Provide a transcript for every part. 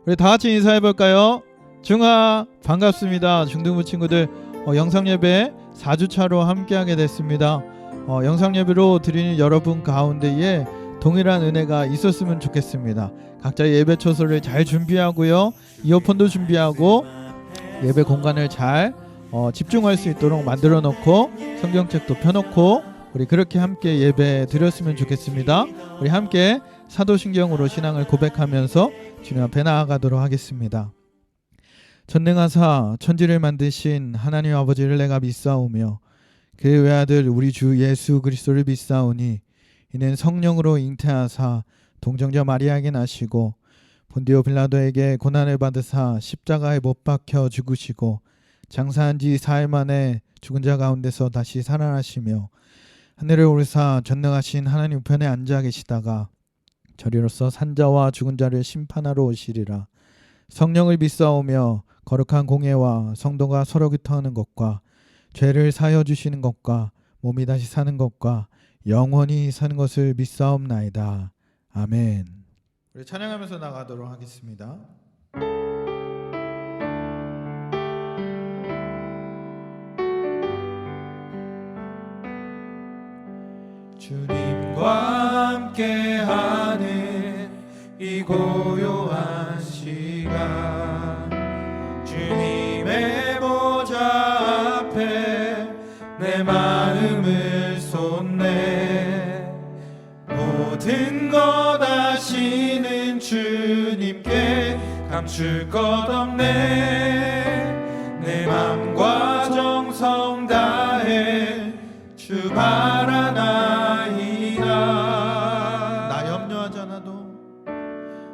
우리 다 같이 인사해 볼까요? 중아 반갑습니다. 중등부 친구들 영상예배 4주차로 함께하게 됐습니다. 영상예배로 드리는 여러분 가운데에 동일한 은혜가 있었으면 좋겠습니다. 각자 예배 초소를 잘 준비하고요, 이어폰도 준비하고 예배 공간을 잘 집중할 수 있도록 만들어 놓고 성경책도 펴놓고 우리 그렇게 함께 예배 드렸으면 좋겠습니다. 우리 함께 사도신경으로 신앙을 고백하면서 주님 앞에 나아가도록 하겠습니다. 전능하사 천지를 만드신 하나님 아버지를 내가 믿사오며 그의 외아들 우리 주 예수 그리스도를 믿사오니 이는 성령으로 잉태하사 동정자 마리아에게 나시고 본디오 빌라도에게 고난을 받으사 십자가에 못 박혀 죽으시고 장사한 지 4일 만에 죽은 자 가운데서 다시 살아나시며 하늘에 오르사 전능하신 하나님 우편에 앉아 계시다가 저리로서 산자와 죽은 자를 심판하러 오시리라. 성령을 믿사오며 거룩한 공예와 성도가 서로 교통하는 것과 죄를 사하여 주시는 것과 몸이 다시 사는 것과 영원히 사는 것을 믿사옵나이다. 아멘. 우리 찬양하면서 나가도록 하겠습니다. 주님과 함께하는 이 고요한 시간, 주님의 보좌 앞에 내 마음을 쏟네. 모든 것 아시는 주님께 감출 것 없네. 내 맘과 정성 다해 주 바라나이다.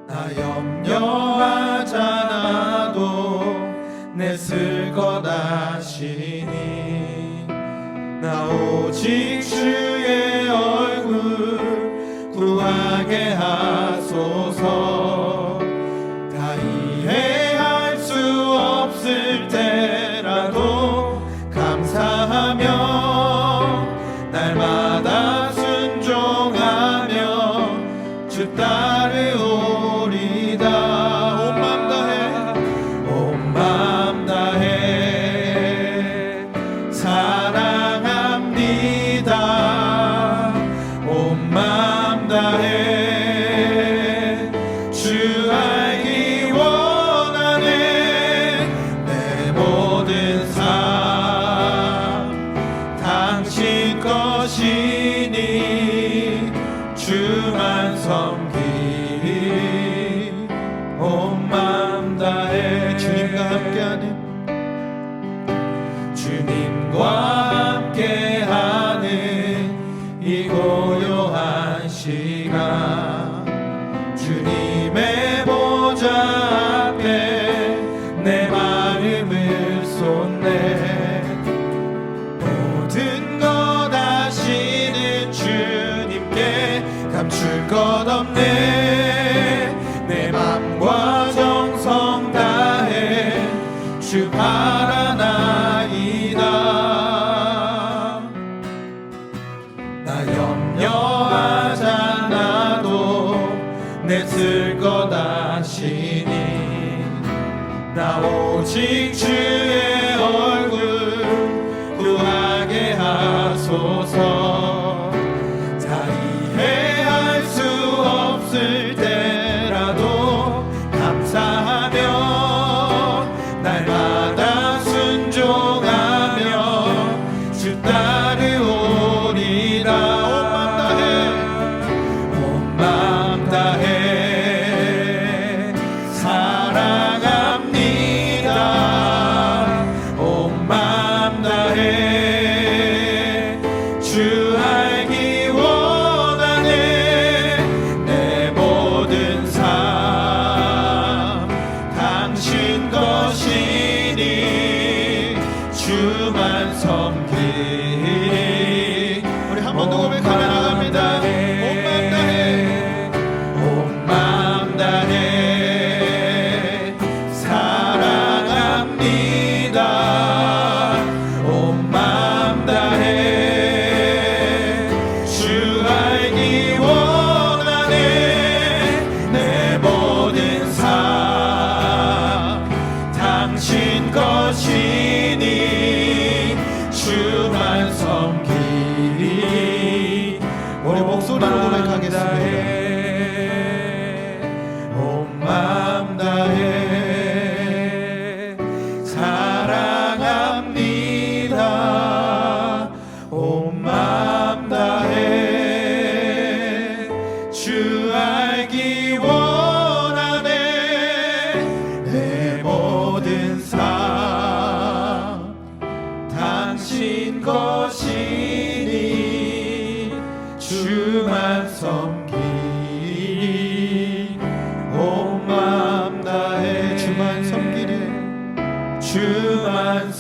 나 염려하잖아도 내 쓸 것 아시니 나 오직 주의 얼굴 구하게 하소서. 다 이해할 수 없을 때라도 감사하며 날마다 순종하며 주 따르오리다. 온 맘 다해 사랑합니다. 온 맘 다해 주 알기 원하네. 내 모든 삶 당신 것이니 주만 섬기리. 온 맘 다해 주님과 함께하는 이 고요한 시간, 주님의 보좌 앞에 내 마음을 쏟네. 모든 것 아시는 주님께 감출 것 없네. 내 맘과 정성 다해 주 바라나이다. 나 염려하잖아도 내 쓸 것 아시니 나 오직 주의 얼굴 구하게 하소서. 다 이해할 수 없을 때라도 감사하며 날마다 순종하며 주 따르오리라. 온 맘 다해 사랑합니다.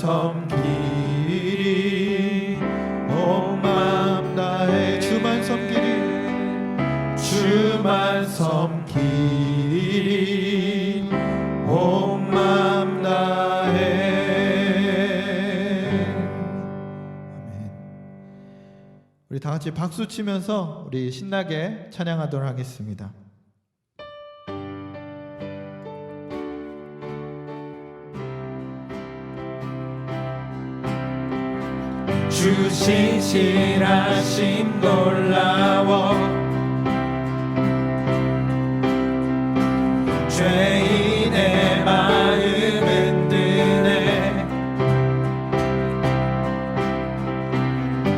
섬기리 온 마음 다해 주만 섬기리 주만 섬기리 온 마음 다해. 아멘. 우리 다 같이 박수 치면서 우리 신나게 찬양하도록 하겠습니다. 주 신실하심 놀라워 죄인의 마음 흔드네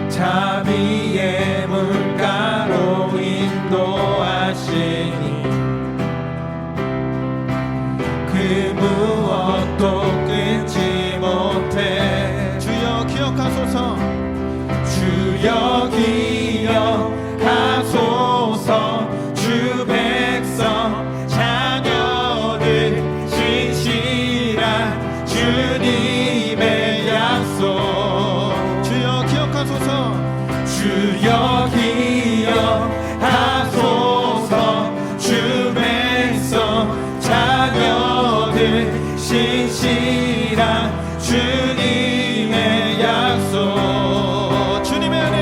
자비의 물가로 인도하시니 그 무엇도 끊지 못해. 주여 기억하소서 주여 기억하소서 주 백성 자녀들 신실한 주님의 약속. 주여 기억하소서 주여 기억하소서 주 백성 자녀들 신실한 주님의 약속. 주님의 은혜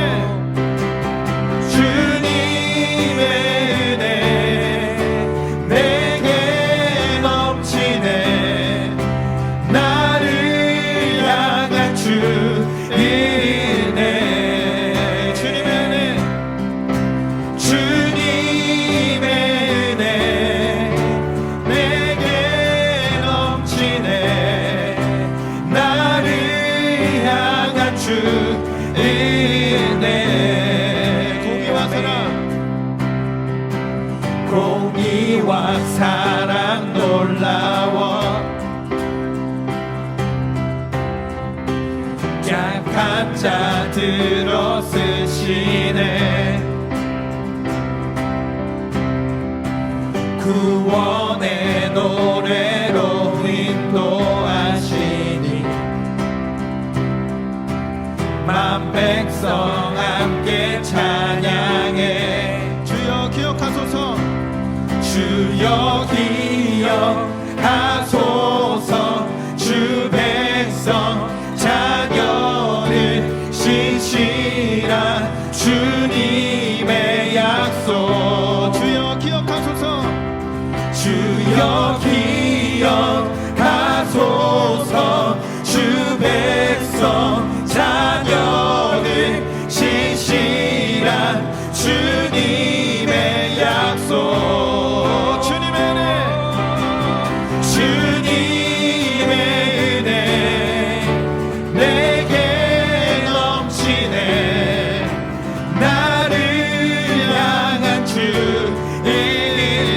주님의 은혜 내게 넘치네. 나를 향한 주의 은혜. 주님의 은혜 주님의 은혜 내게 넘치네. 나를 향한 주의 은혜. 공의와 사랑 놀라워 약한 자 들어 쓰시네. 구원의 노래로 인도하시니 만 백성 함께 찬양해. 주여 기억하소서 주여 기억하소서 주 백성 자녀를 신실한 주님의 약속. 주여 기억하소서 주여 기억하소서 주 백성 자녀들 신실한 주님의 약속. 주님의 은혜 주님의 은혜 내게 넘치네. 나를 향한 주의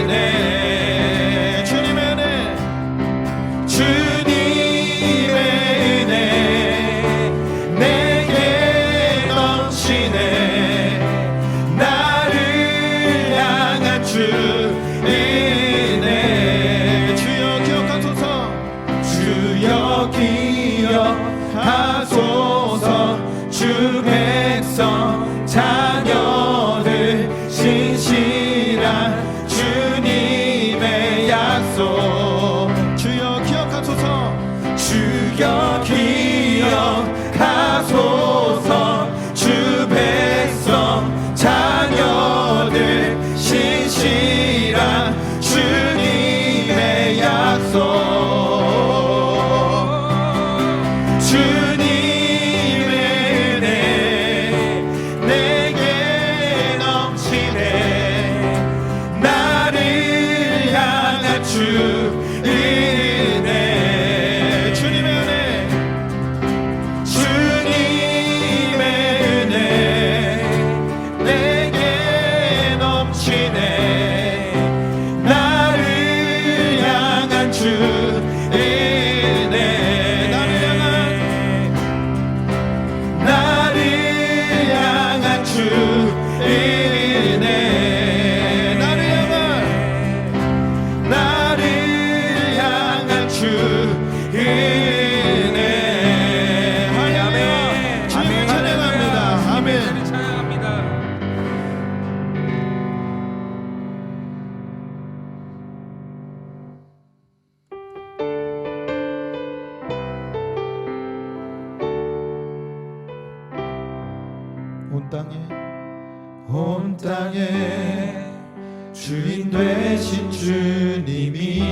은혜. 주님의 은혜 주님의 은혜 내게 넘치네. 나를 향한 주의 은혜. 주여 기억하소서 주여 기억하소서 주 백성 자녀들 신실한 주님의 약속. 주여 기억하소서 주여 기억하소서 주 백성 자녀들 신실한 주님의 약속. 주님의 은혜 내게 넘치네. 나를 향한 주의 은혜. 주님의 은혜 주님의 은혜 내게 넘치네. 나를 향한 주의 은혜. 나를 향한 주의 은혜. 나를 향한 주의 은혜. 온 땅에 주인 되신 주님이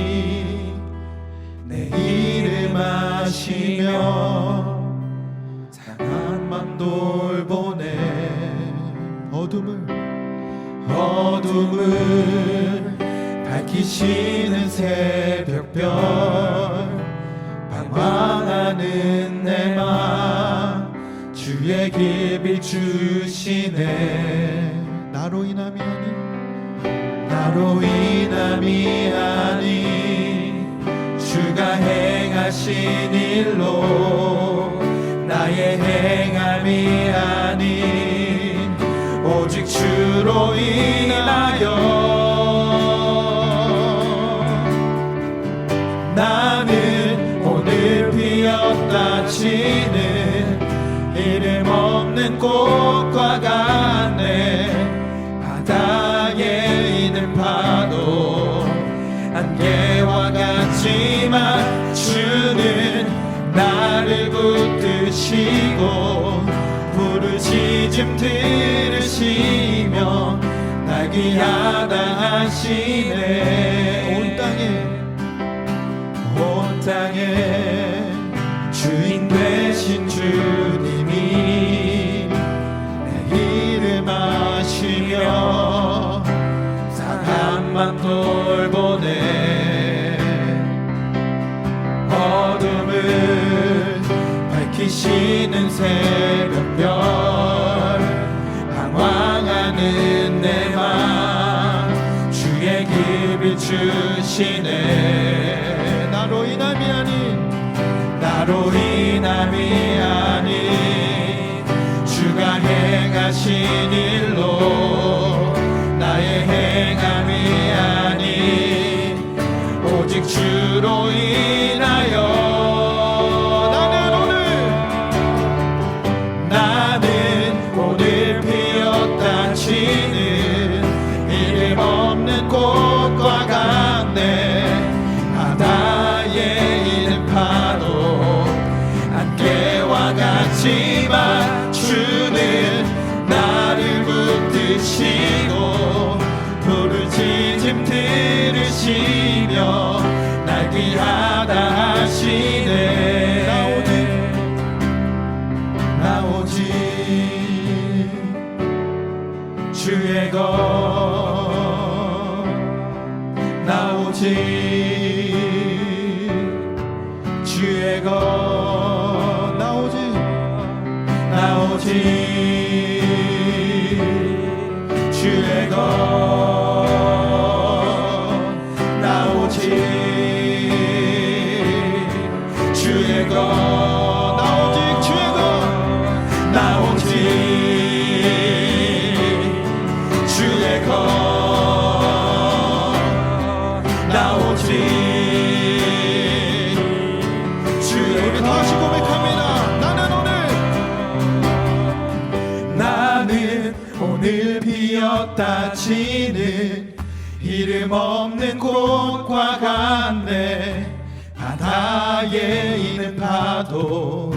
내 이름 아시며 상한 돌보네. 어둠을 밝히시는 새벽별, 방황하는 내 맘 주의 길 비추시네. 나로 인함이 아니 주가 행하신 일로 나의 행함이 아닌 오직 주로 인하여 나는 오늘 피었다 치는 이름 없는 꽃과 같네. 바다에 있는 파도 안개와 같지만 주는 나를 붙드시고 부르짖음 들으시며 날 귀하다 하시네. 온 땅에 주인 되신 주님이 내 이름 아시며 사람만 돌보네. 어둠을 밝히시는 새벽별, 방황하는 내 맘 주의 길 비추시네. 나로 인함이 아닌 주가 행하신 일로 나의 행함이 아닌 오직 주로 인하여 나는 오늘 피었다 치는 이름 없는 꽃과 같네. 바다에 있는 파도 안개와 같지만 주는 나를 붙드시고 부르짖음 들으시며 날 귀하다 하시네. 나 오직 주의 것, 나 오직 주의 것, 나 오직 주의 것, 나 오직 주의 것, 나 오직 주의 것, 나 오직 주의 것. 다시 고백합니다. 나는 오늘 피었다 치는 이름 없는 꽃과 같네. 바다에 있는 파도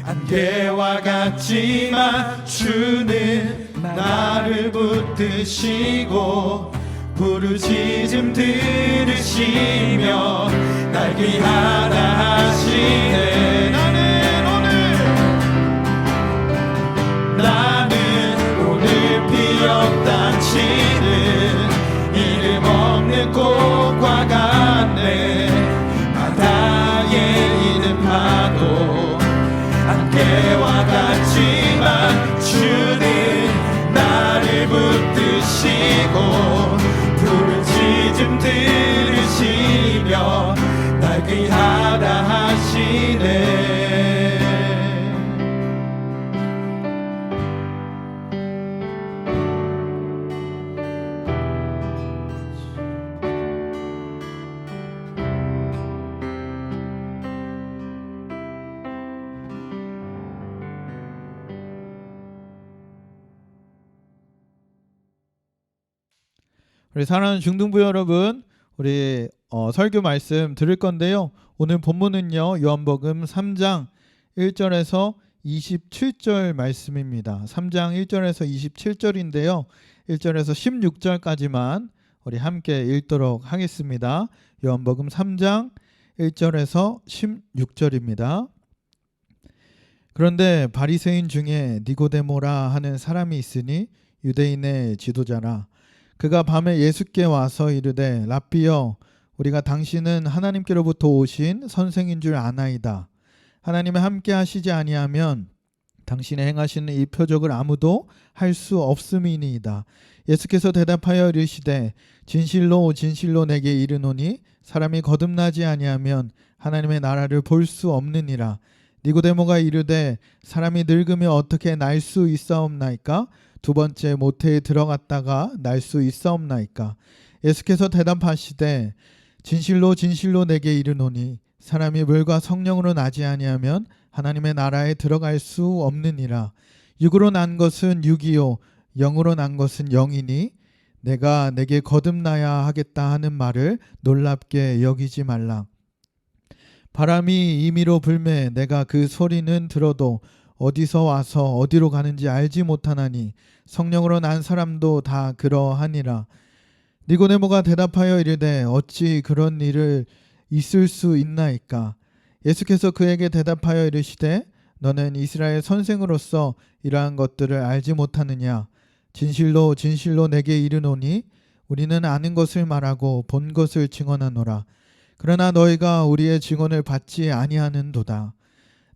안개와 같지만 주는 나를 붙드시고 부르짖음 들으시며 날 귀하다 하시네. 나는 오늘 피었다 치는 이름 없는 꽃과 같네. 바다에 있는 파도 안개와 같지만 주는 나를 붙드시고 부르짖음 들으시며 날 귀하다 하시네. 우리 사랑하는 중등부 여러분, 우리 설교 말씀 들을 건데요. 오늘 본문은요, 요한복음 3장 1절에서 27절 말씀입니다. 3장 1절에서 27절인데요. 1절에서 16절까지만 우리 함께 읽도록 하겠습니다. 요한복음 3장 1절에서 16절입니다. 그런데 바리새인 중에 니고데모라 하는 사람이 있으니 유대인의 지도자라. 그가 밤에 예수께 와서 이르되 랍비여, 우리가 당신은 하나님께로부터 오신 선생인 줄 아나이다. 하나님이 함께 하시지 아니하면 당신의 행하시는 이 표적을 아무도 할 수 없음이니이다. 예수께서 대답하여 이르시되 진실로 진실로 내게 이르노니 사람이 거듭나지 아니하면 하나님의 나라를 볼 수 없느니라. 니고데모가 이르되 사람이 늙으면 어떻게 날 수 있사옵나이까? 두 번째 모태에 들어갔다가 날 수 있사옵나이까? 예수께서 대답하시되 진실로 진실로 내게 이르노니 사람이 물과 성령으로 나지 아니하면 하나님의 나라에 들어갈 수 없느니라. 육으로 난 것은 육이요 영으로 난 것은 영이니 내가 내게 거듭나야 하겠다 하는 말을 놀랍게 여기지 말라. 바람이 임의로 불매 내가 그 소리는 들어도 어디서 와서 어디로 가는지 알지 못하나니 성령으로 난 사람도 다 그러하니라. 니고데모가 대답하여 이르되 어찌 그런 일을 있을 수 있나이까? 예수께서 그에게 대답하여 이르시되 너는 이스라엘 선생으로서 이러한 것들을 알지 못하느냐? 진실로 진실로 내게 이르노니 우리는 아는 것을 말하고 본 것을 증언하노라. 그러나 너희가 우리의 증언을 받지 아니하는도다.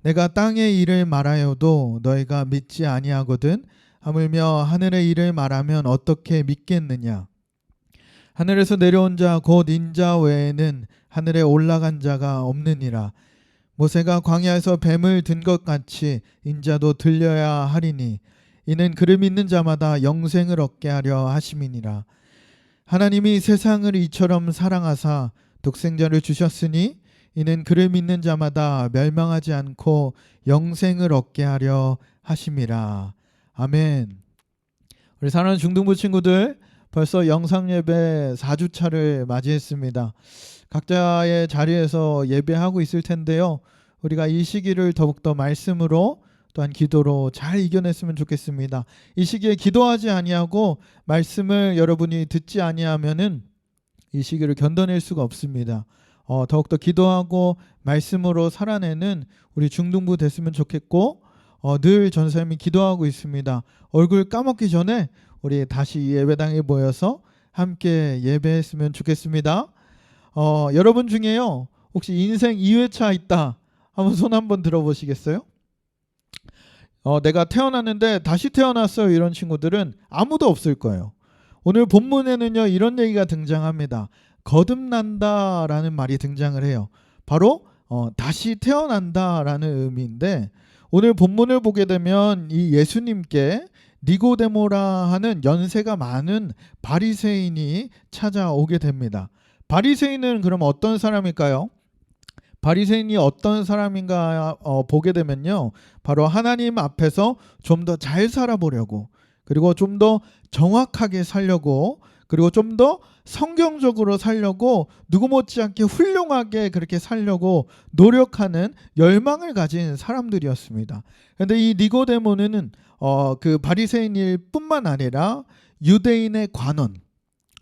내가 땅의 일을 말하여도 너희가 믿지 아니하거든. 하물며 하늘의 일을 말하면 어떻게 믿겠느냐? 하늘에서 내려온 자 곧 인자 외에는 하늘에 올라간 자가 없느니라. 모세가 광야에서 뱀을 든 것 같이 인자도 들려야 하리니 이는 그를 믿는 자마다 영생을 얻게 하려 하심이니라. 하나님이 세상을 이처럼 사랑하사 독생자를 주셨으니 이는 그를 믿는 자마다 멸망하지 않고 영생을 얻게 하려 하심이라. 아멘. 우리 사랑하는 중등부 친구들, 벌써 영상예배 4주차를 맞이했습니다. 각자의 자리에서 예배하고 있을 텐데요. 우리가 이 시기를 더욱더 말씀으로 또한 기도로 잘 이겨냈으면 좋겠습니다. 이 시기에 기도하지 아니하고 말씀을 여러분이 듣지 아니하면은 이 시기를 견뎌낼 수가 없습니다. 더욱더 기도하고 말씀으로 살아내는 우리 중등부 됐으면 좋겠고, 늘 전사님이 기도하고 있습니다. 얼굴 까먹기 전에 우리 다시 예배당에 모여서 함께 예배했으면 좋겠습니다. 여러분 중에요, 혹시 인생 2회차 있다 한번 손 한번 들어보시겠어요? 내가 태어났는데 다시 태어났어요, 이런 친구들은 아무도 없을 거예요. 오늘 본문에는요, 이런 얘기가 등장합니다. 거듭난다라는 말이 등장을 해요. 바로 다시 태어난다라는 의미인데, 오늘 본문을 보게 되면 이 예수님께 니고데모라 하는 연세가 많은 바리새인이 찾아오게 됩니다. 바리새인은 그럼 어떤 사람일까요? 바리새인이 어떤 사람인가 보게 되면요, 바로 하나님 앞에서 좀 더 잘 살아보려고, 그리고 좀 더 정확하게 살려고, 그리고 좀 더 성경적으로 살려고, 누구 못지않게 훌륭하게 그렇게 살려고 노력하는 열망을 가진 사람들이었습니다. 그런데 이 니고데모는 그 바리새인일 뿐만 아니라 유대인의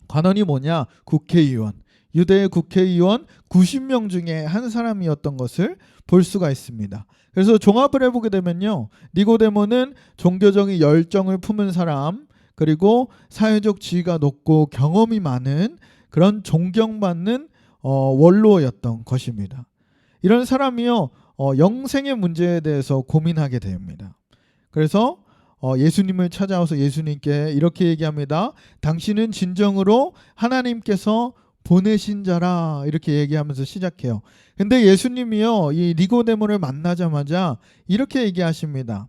관원이 뭐냐? 국회의원. 유대의 국회의원 90명 중에 한 사람이었던 것을 볼 수가 있습니다. 그래서 종합을 해보게 되면요, 니고데모는 종교적인 열정을 품은 사람, 그리고 사회적 지위가 높고 경험이 많은 그런 존경받는 원로였던 것입니다. 이런 사람이요, 영생의 문제에 대해서 고민하게 됩니다. 그래서 예수님을 찾아와서 예수님께 이렇게 얘기합니다. 당신은 진정으로 하나님께서 보내신 자라, 이렇게 얘기하면서 시작해요. 근데 예수님이요, 이 니고데모를 만나자마자 이렇게 얘기하십니다.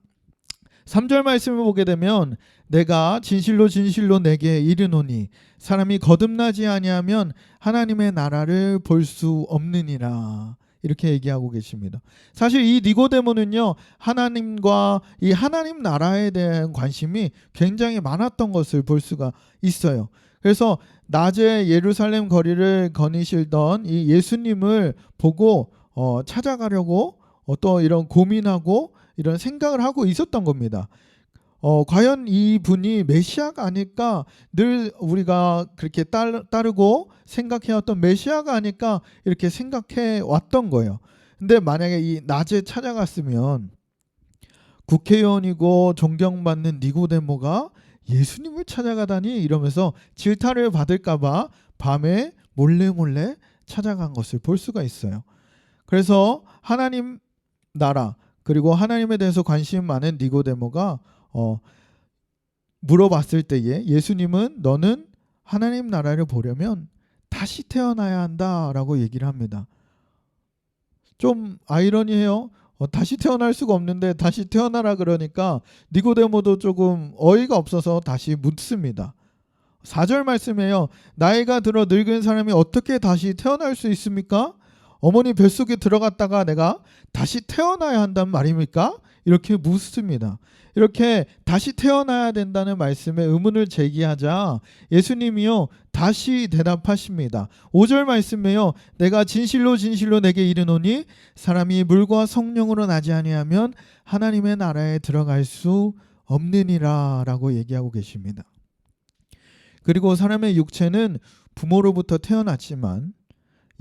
3절 말씀을 보게 되면 내가 진실로 진실로 내게 이르노니 사람이 거듭나지 아니하면 하나님의 나라를 볼 수 없느니라, 이렇게 얘기하고 계십니다. 사실 이 니고데모는요, 하나님과 이 하나님 나라에 대한 관심이 굉장히 많았던 것을 볼 수가 있어요. 그래서 낮에 예루살렘 거리를 거니시던 이 예수님을 보고 찾아가려고 또 이런 고민하고 이런 생각을 하고 있었던 겁니다. 과연 이 분이 메시아가 아닐까, 늘 우리가 그렇게 따르고 생각해왔던 메시아가 아닐까 이렇게 생각해 왔던 거예요. 근데 만약에 이 낮에 찾아갔으면 국회의원이고 존경받는 니고데모가 예수님을 찾아가다니 이러면서 질타를 받을까봐 밤에 몰래 찾아간 것을 볼 수가 있어요. 그래서 하나님 나라 그리고 하나님에 대해서 관심 많은 니고데모가 물어봤을 때에 예수님은 너는 하나님 나라를 보려면 다시 태어나야 한다라고 얘기를 합니다. 좀 아이러니해요. 다시 태어날 수가 없는데 다시 태어나라 그러니까 니고데모도 조금 어이가 없어서 다시 묻습니다. 4절 말씀에요. 나이가 들어 늙은 사람이 어떻게 다시 태어날 수 있습니까? 어머니 뱃속에 들어갔다가 내가 다시 태어나야 한단 말입니까? 이렇게 묻습니다. 이렇게 다시 태어나야 된다는 말씀에 의문을 제기하자 예수님이요 다시 대답하십니다. 5절 말씀에요. 내가 진실로 내게 이르노니 사람이 물과 성령으로 나지 아니하면 하나님의 나라에 들어갈 수 없느니라 라고 얘기하고 계십니다. 그리고 사람의 육체는 부모로부터 태어났지만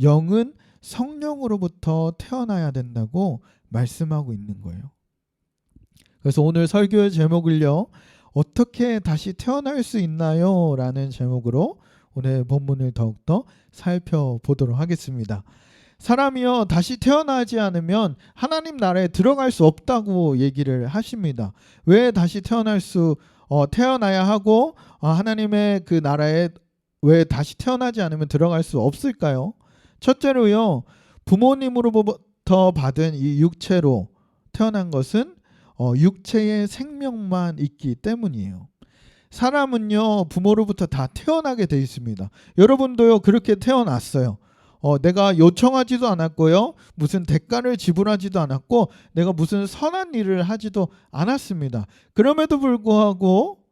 영은 성령으로부터 태어나야 된다고 말씀하고 있는 거예요. 그래서 오늘 설교의 제목을요. 어떻게 다시 태어날 수 있나요? 라는 제목으로 오늘 본문을 더욱더 살펴보도록 하겠습니다. 사람이요 다시 태어나지 않으면 하나님 나라에 들어갈 수 없다고 얘기를 하십니다. 왜 다시 태어나야 하고 하나님의 그 나라에 왜 다시 태어나지 않으면 들어갈 수 없을까요? 첫째로요 부모님으로부터 받은 이 육체로 태어난 것은 육체의 생명만 있기 때문이에요. 사람은요 부모로부터 다 태어나게 돼 있습니다. 여러분도요 그렇게 태어났어요. 내가 요청하지도 않았고요 무슨 대가를 지불하지도 않았고 내가 무슨 선한 일을 하지도 않았습니다. 그럼에도 불구하고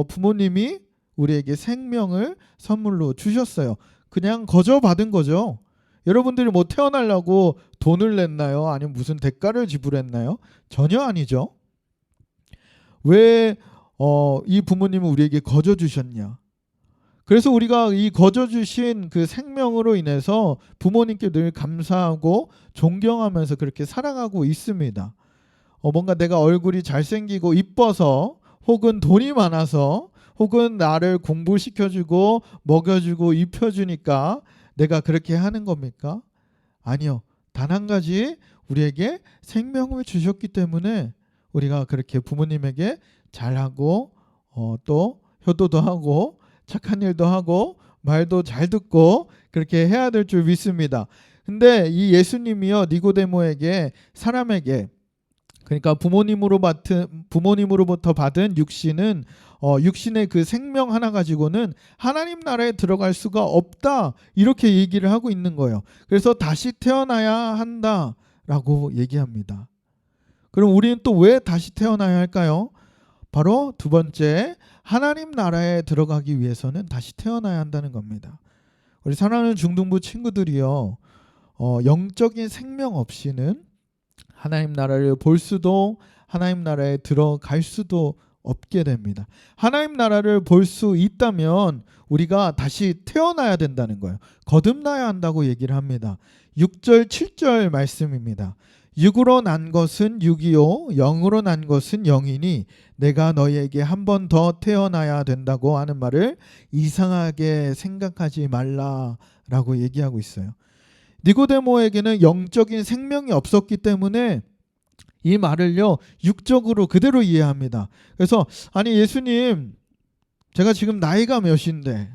부모님이 우리에게 생명을 선물로 주셨어요. 그냥 거저 받은 거죠. 여러분들이 뭐 태어나려고 돈을 냈나요? 아니면 무슨 대가를 지불했나요? 전혀 아니죠. 왜 이 부모님은 우리에게 거저 주셨냐? 그래서 우리가 이 거저 주신 그 생명으로 인해서 부모님께 늘 감사하고 존경하면서 그렇게 살아가고 있습니다. 뭔가 내가 얼굴이 잘생기고 이뻐서 혹은 돈이 많아서 혹은 나를 공부시켜주고 먹여주고 입혀주니까 내가 그렇게 하는 겁니까? 아니요. 단 한 가지 우리에게 생명을 주셨기 때문에 우리가 그렇게 부모님에게 잘하고 또 효도도 하고 착한 일도 하고 말도 잘 듣고 그렇게 해야 될 줄 믿습니다. 근데 이 예수님이요 니고데모에게 사람에게 그러니까 부모님으로부터 받은 육신은 육신의 그 생명 하나 가지고는 하나님 나라에 들어갈 수가 없다 이렇게 얘기를 하고 있는 거예요. 그래서 다시 태어나야 한다라고 얘기합니다. 그럼 우리는 또 왜 다시 태어나야 할까요? 바로 두 번째 하나님 나라에 들어가기 위해서는 다시 태어나야 한다는 겁니다. 우리 사랑하는 중등부 친구들이요 영적인 생명 없이는 하나님 나라를 볼 수도 하나님 나라에 들어갈 수도 없게 됩니다. 하나님 나라를 볼 수 있다면 우리가 다시 태어나야 된다는 거예요. 거듭나야 한다고 얘기를 합니다. 6절 7절 말씀입니다. 육으로 난 것은 육이요 영으로 난 것은 영이니 내가 너희에게 한 번 더 태어나야 된다고 하는 말을 이상하게 생각하지 말라라고 얘기하고 있어요. 니고데모에게는 영적인 생명이 없었기 때문에 이 말을요 육적으로 그대로 이해합니다. 그래서 아니 예수님 제가 지금 나이가 몇인데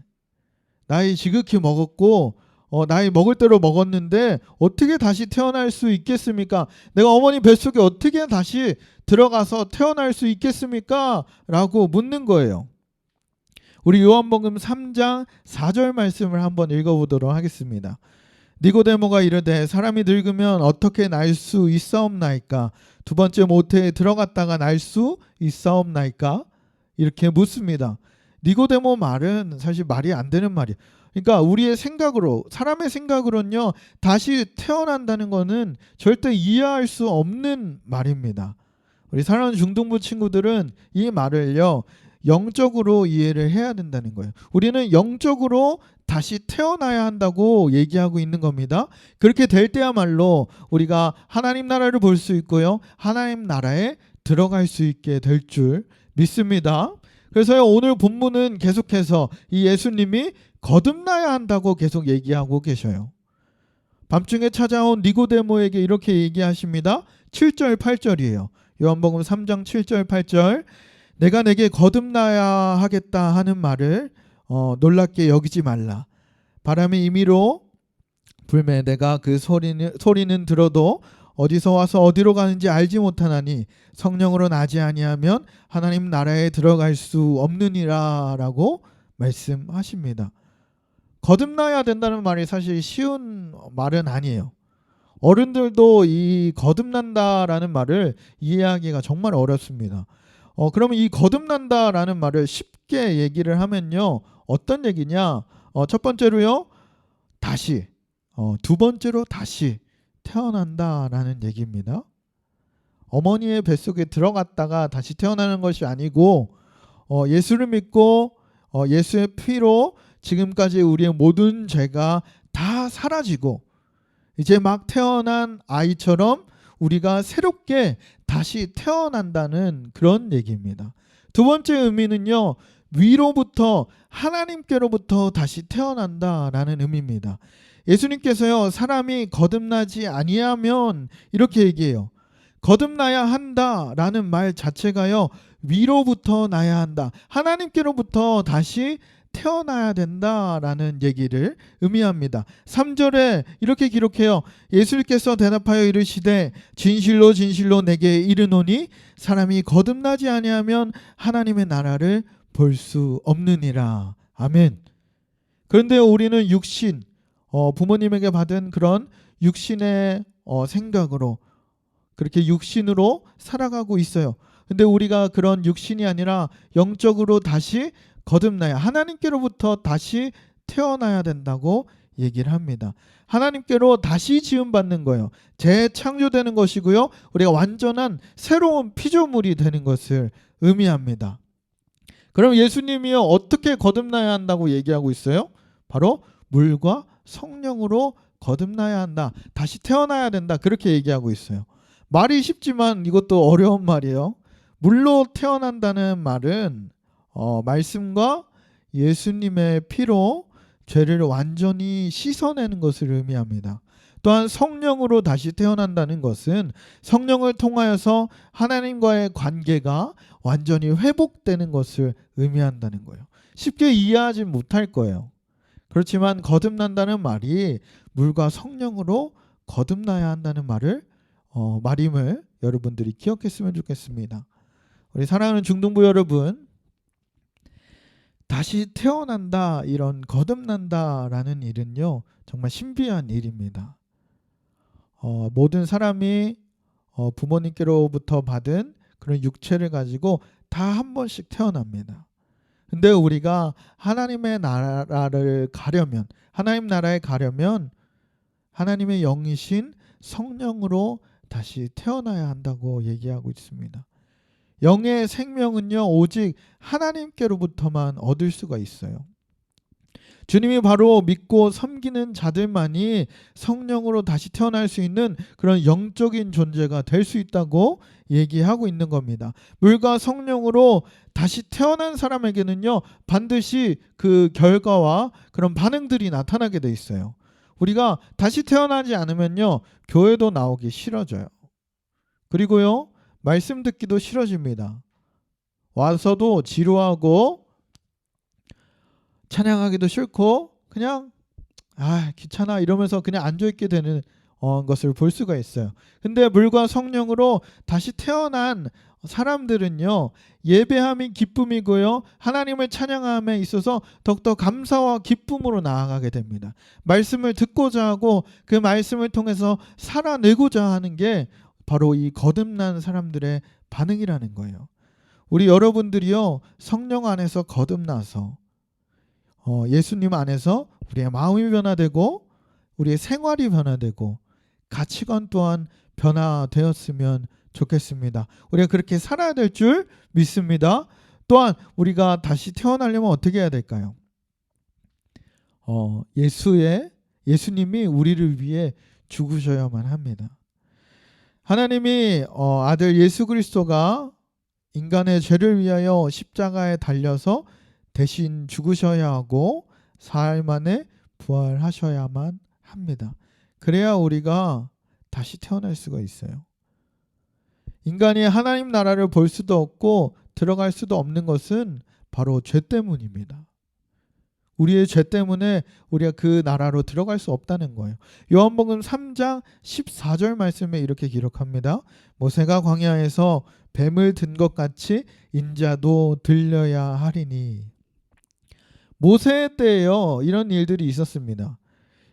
나이 지극히 먹었고 나이 먹을 대로 먹었는데 어떻게 다시 태어날 수 있겠습니까? 내가 어머니 뱃속에 어떻게 다시 들어가서 태어날 수 있겠습니까? 라고 묻는 거예요. 우리 요한복음 3장 4절 말씀을 한번 읽어보도록 하겠습니다. 니고데모가 이르되 사람이 늙으면 어떻게 날 수 있사옵나이까? 두 번째 모태에 들어갔다가 날 수 있사옵나이까? 이렇게 묻습니다. 니고데모 말은 사실 말이 안 되는 말이에요. 그러니까 우리의 생각으로 사람의 생각으로는요 다시 태어난다는 것은 절대 이해할 수 없는 말입니다. 우리 사랑하는 중등부 친구들은 이 말을요 영적으로 이해를 해야 된다는 거예요. 우리는 영적으로 다시 태어나야 한다고 얘기하고 있는 겁니다. 그렇게 될 때야말로 우리가 하나님 나라를 볼 수 있고요, 하나님 나라에 들어갈 수 있게 될 줄 믿습니다. 그래서요 오늘 본문은 계속해서 이 예수님이 거듭나야 한다고 계속 얘기하고 계셔요. 밤중에 찾아온 니고데모에게 이렇게 얘기하십니다. 7절 8절이에요. 요한복음 3장 7절 8절. 내가 내게 거듭나야 하겠다 하는 말을 놀랍게 여기지 말라. 바람이 임의로 불매 내가 그 소리는 들어도 어디서 와서 어디로 가는지 알지 못하나니 성령으로 나지 아니하면 하나님 나라에 들어갈 수 없느니라 라고 말씀하십니다. 거듭나야 된다는 말이 사실 쉬운 말은 아니에요. 어른들도 이 거듭난다라는 말을 이해하기가 정말 어렵습니다. 그러면 이 거듭난다라는 말을 쉽게 얘기를 하면요 어떤 얘기냐? 첫 번째로요 다시, 두 번째로 다시 태어난다라는 얘기입니다. 어머니의 뱃속에 들어갔다가 다시 태어나는 것이 아니고 예수를 믿고 예수의 피로 지금까지 우리의 모든 죄가 다 사라지고 이제 막 태어난 아이처럼 우리가 새롭게 다시 태어난다는 그런 얘기입니다. 두 번째 의미는요, 위로부터 하나님께로부터 다시 태어난다라는 의미입니다. 예수님께서요 사람이 거듭나지 아니하면 이렇게 얘기해요. 거듭나야 한다라는 말 자체가요 위로부터 나야 한다, 하나님께로부터 다시 태어나야 된다라는 얘기를 의미합니다. 3절에 이렇게 기록해요. 예수께서 대답하여 이르시되 진실로 진실로 내게 이르노니 사람이 거듭나지 아니하면 하나님의 나라를 볼 수 없느니라. 아멘. 그런데 우리는 육신, 부모님에게 받은 그런 육신의 생각으로 그렇게 육신으로 살아가고 있어요. 근데 우리가 그런 육신이 아니라 영적으로 다시 거듭나야, 하나님께로부터 다시 태어나야 된다고 얘기를 합니다. 하나님께로 다시 지음받는 거예요. 재창조되는 것이고요. 우리가 완전한 새로운 피조물이 되는 것을 의미합니다. 그럼 예수님이요 어떻게 거듭나야 한다고 얘기하고 있어요? 바로 물과 성령으로 거듭나야 한다, 다시 태어나야 된다, 그렇게 얘기하고 있어요. 말이 쉽지만 이것도 어려운 말이에요. 물로 태어난다는 말은 말씀과 예수님의 피로 죄를 완전히 씻어내는 것을 의미합니다. 또한 성령으로 다시 태어난다는 것은 성령을 통하여서 하나님과의 관계가 완전히 회복되는 것을 의미한다는 거예요. 쉽게 이해하지 못할 거예요. 그렇지만 거듭난다는 말이 물과 성령으로 거듭나야 한다는 말임을 여러분들이 기억했으면 좋겠습니다. 우리 사랑하는 중등부 여러분, 다시 태어난다, 이런 거듭난다라는 일은요 정말 신비한 일입니다. 모든 사람이 부모님께로부터 받은 그런 육체를 가지고 다 한 번씩 태어납니다. 근데 우리가 하나님의 나라를 가려면, 하나님 나라에 가려면 하나님의 영이신 성령으로 다시 태어나야 한다고 얘기하고 있습니다. 영의 생명은요 오직 하나님께로부터만 얻을 수가 있어요. 주님이 바로 믿고 섬기는 자들만이 성령으로 다시 태어날 수 있는 그런 영적인 존재가 될 수 있다고 얘기하고 있는 겁니다. 물과 성령으로 다시 태어난 사람에게는요 반드시 그 결과와 그런 반응들이 나타나게 돼 있어요. 우리가 다시 태어나지 않으면요 교회도 나오기 싫어져요. 그리고요 말씀 듣기도 싫어집니다. 와서도 지루하고 찬양하기도 싫고 그냥 귀찮아 이러면서 그냥 앉아있게 되는 것을 볼 수가 있어요. 근데 물과 성령으로 다시 태어난 사람들은요 예배함이 기쁨이고요 하나님을 찬양함에 있어서 더욱더 감사와 기쁨으로 나아가게 됩니다. 말씀을 듣고자 하고 그 말씀을 통해서 살아내고자 하는 게 바로 이 거듭난 사람들의 반응이라는 거예요. 우리 여러분들이요 성령 안에서 거듭나서 예수님 안에서 우리의 마음이 변화되고 우리의 생활이 변화되고 가치관 또한 변화되었으면 좋겠습니다. 우리가 그렇게 살아야 될 줄 믿습니다. 또한 우리가 다시 태어나려면 어떻게 해야 될까요? 예수님이 우리를 위해 죽으셔야만 합니다. 하나님이 아들 예수 그리스도가 인간의 죄를 위하여 십자가에 달려서 대신 죽으셔야 하고 사흘 만에 부활하셔야만 합니다. 그래야 우리가 다시 태어날 수가 있어요. 인간이 하나님 나라를 볼 수도 없고 들어갈 수도 없는 것은 바로 죄 때문입니다. 우리의 죄 때문에 우리가 그 나라로 들어갈 수 없다는 거예요. 요한복음 3장 14절 말씀에 이렇게 기록합니다. 모세가 광야에서 뱀을 든 것 같이 인자도 들려야 하리니. 모세 때에요, 이런 일들이 있었습니다.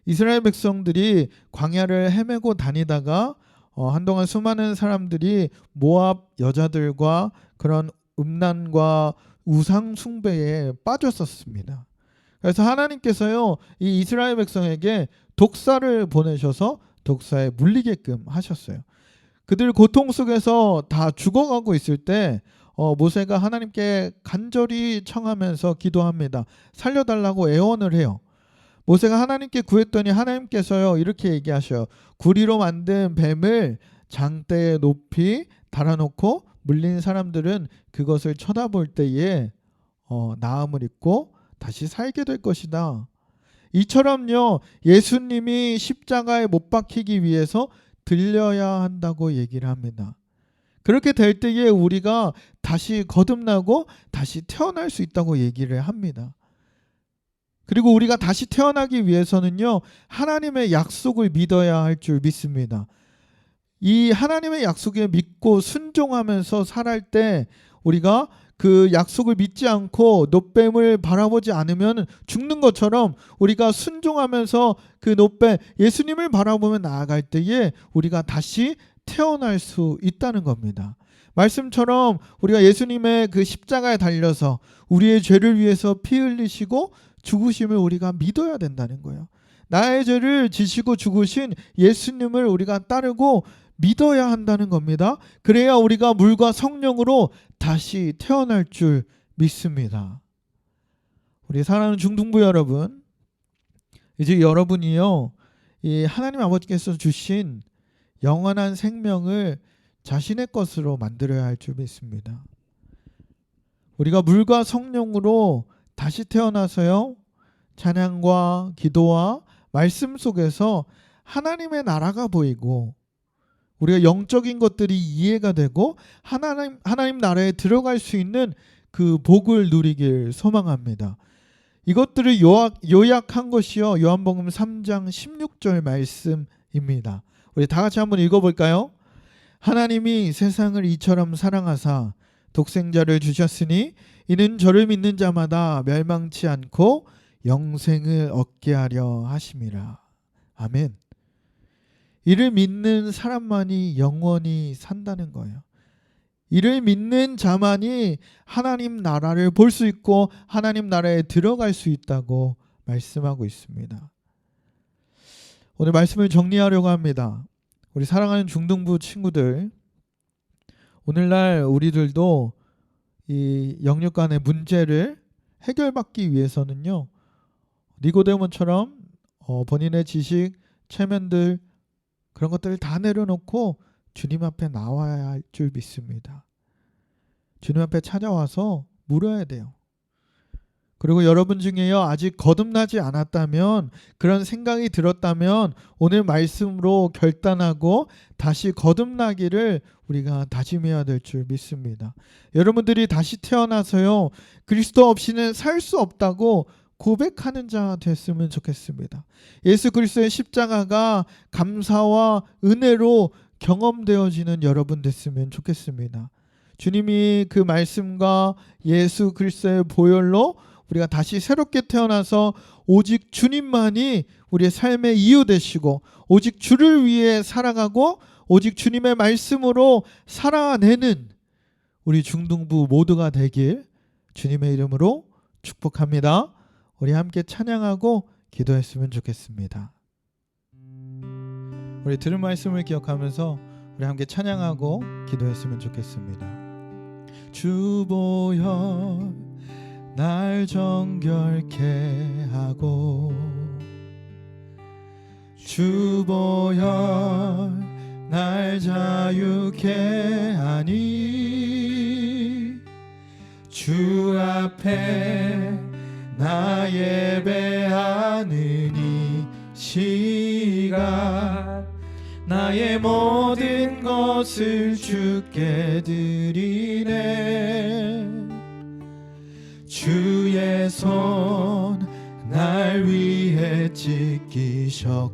이스라엘 백성들이 광야를 헤매고 다니다가 한동안 수많은 사람들이 모압 여자들과 그런 음란과 우상 숭배에 빠졌었습니다. 그래서 하나님께서요, 이 이스라엘 백성에게 독사를 보내셔서 독사에 물리게끔 하셨어요. 그들 고통 속에서 다 죽어가고 있을 때 모세가 하나님께 간절히 청하면서 기도합니다. 살려달라고 애원을 해요. 모세가 하나님께 구했더니 하나님께서요, 이렇게 얘기하셔요. 구리로 만든 뱀을 장대에 높이 달아놓고 물린 사람들은 그것을 쳐다볼 때에 나음을 입고 다시 살게 될 것이다. 이처럼요, 예수님이 십자가에 못 박히기 위해서 들려야 한다고 얘기를 합니다. 그렇게 될 때에 우리가 다시 거듭나고 다시 태어날 수 있다고 얘기를 합니다. 그리고 우리가 다시 태어나기 위해서는요, 하나님의 약속을 믿어야 할 줄 믿습니다. 이 하나님의 약속에 믿고 순종하면서 살할 때 우리가 그 약속을 믿지 않고 놋뱀을 바라보지 않으면 죽는 것처럼 우리가 순종하면서 그 놋뱀 예수님을 바라보며 나아갈 때에 우리가 다시 태어날 수 있다는 겁니다. 말씀처럼 우리가 예수님의 그 십자가에 달려서 우리의 죄를 위해서 피 흘리시고 죽으심을 우리가 믿어야 된다는 거예요. 나의 죄를 지시고 죽으신 예수님을 우리가 따르고 믿어야 한다는 겁니다. 그래야 우리가 물과 성령으로 다시 태어날 줄 믿습니다. 우리 사랑하는 중등부 여러분, 이제 여러분이요, 이 하나님 아버지께서 주신 영원한 생명을 자신의 것으로 만들어야 할 줄 믿습니다. 우리가 물과 성령으로 다시 태어나서요, 찬양과 기도와 말씀 속에서 하나님의 나라가 보이고 우리가 영적인 것들이 이해가 되고 하나님 나라에 들어갈 수 있는 그 복을 누리길 소망합니다. 이것들을 요약한 것이요, 요한복음 3장 16절 말씀입니다. 우리 다 같이 한번 읽어볼까요? 하나님이 세상을 이처럼 사랑하사 독생자를 주셨으니 이는 저를 믿는 자마다 멸망치 않고 영생을 얻게 하려 하심이라. 아멘. 이를 믿는 사람만이 영원히 산다는 거예요. 이를 믿는 자만이 하나님 나라를 볼 수 있고 하나님 나라에 들어갈 수 있다고 말씀하고 있습니다. 오늘 말씀을 정리하려고 합니다. 우리 사랑하는 중등부 친구들, 오늘날 우리들도 이 영육 간의 문제를 해결받기 위해서는요, 니고데모처럼 본인의 지식, 체면들 그런 것들을 다 내려놓고 주님 앞에 나와야 할 줄 믿습니다. 주님 앞에 찾아와서 물어야 돼요. 그리고 여러분 중에요, 아직 거듭나지 않았다면, 그런 생각이 들었다면 오늘 말씀으로 결단하고 다시 거듭나기를 우리가 다짐해야 될 줄 믿습니다. 여러분들이 다시 태어나서요, 그리스도 없이는 살 수 없다고 고백하는 자 됐으면 좋겠습니다. 예수 그리스도의 십자가가 감사와 은혜로 경험되어지는 여러분 됐으면 좋겠습니다. 주님이 그 말씀과 예수 그리스도의 보혈로 우리가 다시 새롭게 태어나서 오직 주님만이 우리의 삶의 이유 되시고 오직 주를 위해 살아가고 오직 주님의 말씀으로 살아내는 우리 중등부 모두가 되길 주님의 이름으로 축복합니다. 우리 함께 찬양하고 기도했으면 좋겠습니다. 우리 들은 말씀을 기억하면서 우리 함께 찬양하고 기도했으면 좋겠습니다. 주 보혈 날 정결케 하고 주 보혈 날 자유케 하니 주 앞에 나 예배하는 이 시간 나의 모든 것을 주께 드리네. 주의 손 날 위해 찢기셨고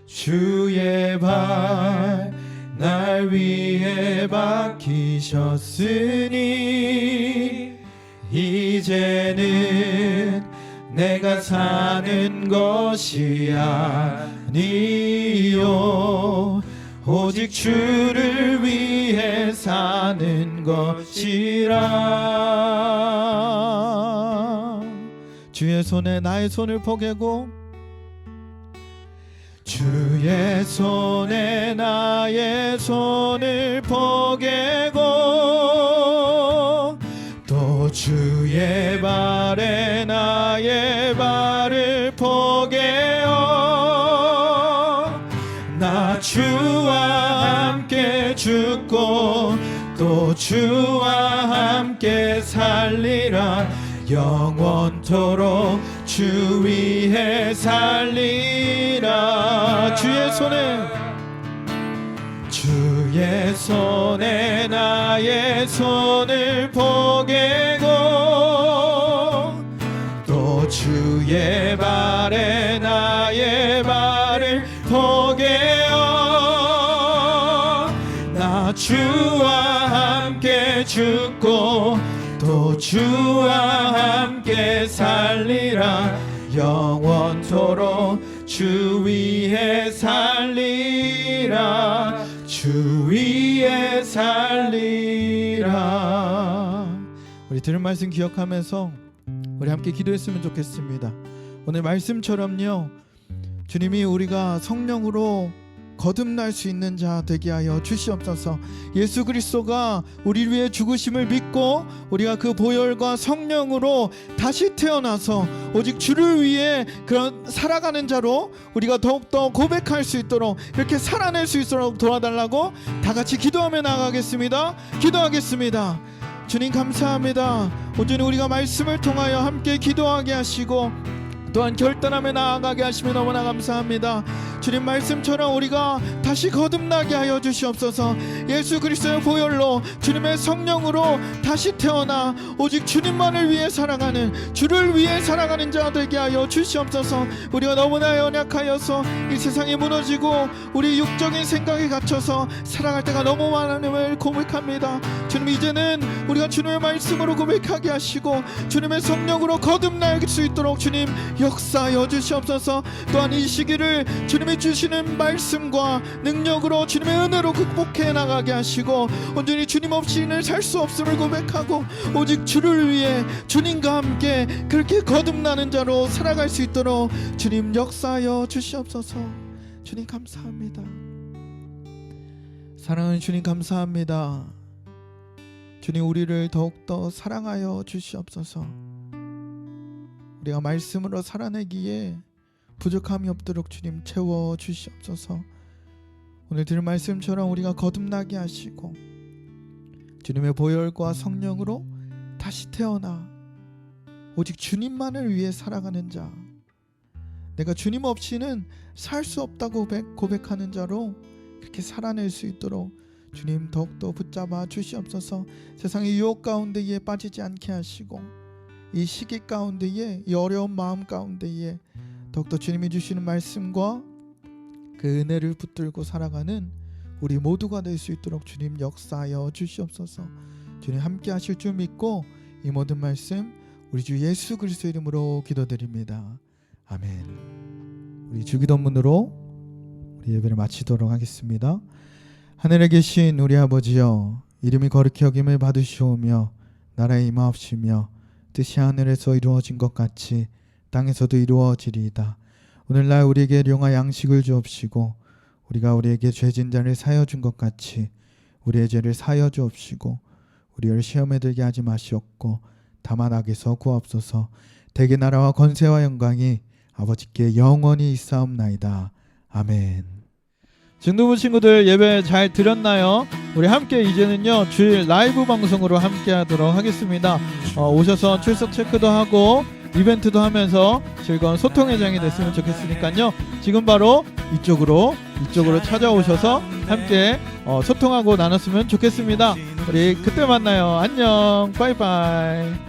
주의 발 날 위해 박히셨으니 이제는 내가 사는 것이 아니요 오직 주를 위해 사는 것이라. 주의 손에 나의 손을 포개고 주의 손에 나의 손을 포개고 또 주의 발에 나의 발을 포개어 나 주와 함께 죽고 또 주와 함께 살리라. 영원토록 주 위에 살리라. 주의 손에 나의 손을 포개고 또 주의 발에 나의 발을 포개어 나 주와 함께 죽고 또 주와 함께 살리라. 영원토록 주 위에 살리라. 주 위에 살리라. 우리 들은 말씀 기억하면서 우리 함께 기도했으면 좋겠습니다. 오늘 말씀처럼요 주님이 우리가 성령으로 거듭날 수 있는 자 되게 하여 주시옵소서. 예수 그리스도가 우리 위해 죽으심을 믿고 우리가 그 보혈과 성령으로 다시 태어나서 오직 주를 위해 그런 살아가는 자로 우리가 더욱더 고백할 수 있도록 이렇게 살아낼 수 있도록 도와달라고 다 같이 기도하며 나아가겠습니다. 기도하겠습니다. 주님 감사합니다. 온전히 우리가 말씀을 통하여 함께 기도하게 하시고 또한 결단하며 나아가게 하시면 너무나 감사합니다. 주님 말씀처럼 우리가 다시 거듭나게 하여 주시옵소서. 예수 그리스도의 보혈로 주님의 성령으로 다시 태어나 오직 주님만을 위해 살아가는 주를 위해 살아가는 자 되게 하여 주시옵소서. 우리가 너무나 연약하여서 이 세상에 무너지고 우리 육적인 생각에 갇혀서 살아갈 때가 너무 많음을 고백합니다. 주님 이제는 우리가 주님의 말씀으로 고백하게 하시고 주님의 성령으로 거듭날 수 있도록 주님 역사하여 주시옵소서. 또한 이 시기를 주님이 주시는 말씀과 능력으로 주님의 은혜로 극복해 나가게 하시고 온전히 주님 없이는 살 수 없음을 고백하고 오직 주를 위해 주님과 함께 그렇게 거듭나는 자로 살아갈 수 있도록 주님 역사하여 주시옵소서. 주님 감사합니다. 사랑하는 주님 감사합니다. 주님 우리를 더욱더 사랑하여 주시옵소서. 우리가 말씀으로 살아내기에 부족함이 없도록 주님 채워 주시옵소서. 오늘 들은 말씀처럼 우리가 거듭나게 하시고 주님의 보혈과 성령으로 다시 태어나 오직 주님만을 위해 살아가는 자, 내가 주님 없이는 살 수 없다고 고백하는 자로 그렇게 살아낼 수 있도록 주님 더욱더 붙잡아 주시옵소서. 세상의 유혹 가운데에 빠지지 않게 하시고 이 시기 가운데에 이 어려운 마음 가운데에 더욱더 주님이 주시는 말씀과 그 은혜를 붙들고 살아가는 우리 모두가 될 수 있도록 주님 역사하여 주시옵소서. 주님 함께 하실 줄 믿고 이 모든 말씀 우리 주 예수 그리스도 이름으로 기도드립니다. 아멘. 우리 주기도문으로 우리 예배를 마치도록 하겠습니다. 하늘에 계신 우리 아버지여, 이름이 거룩히 여김을 받으시오며 나라에 임하옵시며 뜻이 하늘에서 이루어진 것 같이 땅에서도 이루어지리이다. 오늘날 우리에게 일용할 양식을 주옵시고 우리가 우리에게 죄진 자를 사여 준 것 같이 우리의 죄를 사여 주옵시고 우리를 시험에 들게 하지 마시옵고 다만 악에서 구하옵소서. 대개 나라와 권세와 영광이 아버지께 영원히 있사옵나이다. 아멘. 증두부 친구들 예배 잘 드렸나요? 우리 함께 이제는요 주일 라이브 방송으로 함께 하도록 하겠습니다. 오셔서 출석 체크도 하고 이벤트도 하면서 즐거운 소통의 장이 됐으면 좋겠으니까요. 지금 바로 이쪽으로 찾아오셔서 함께 소통하고 나눴으면 좋겠습니다. 우리 그때 만나요. 안녕. 바이바이.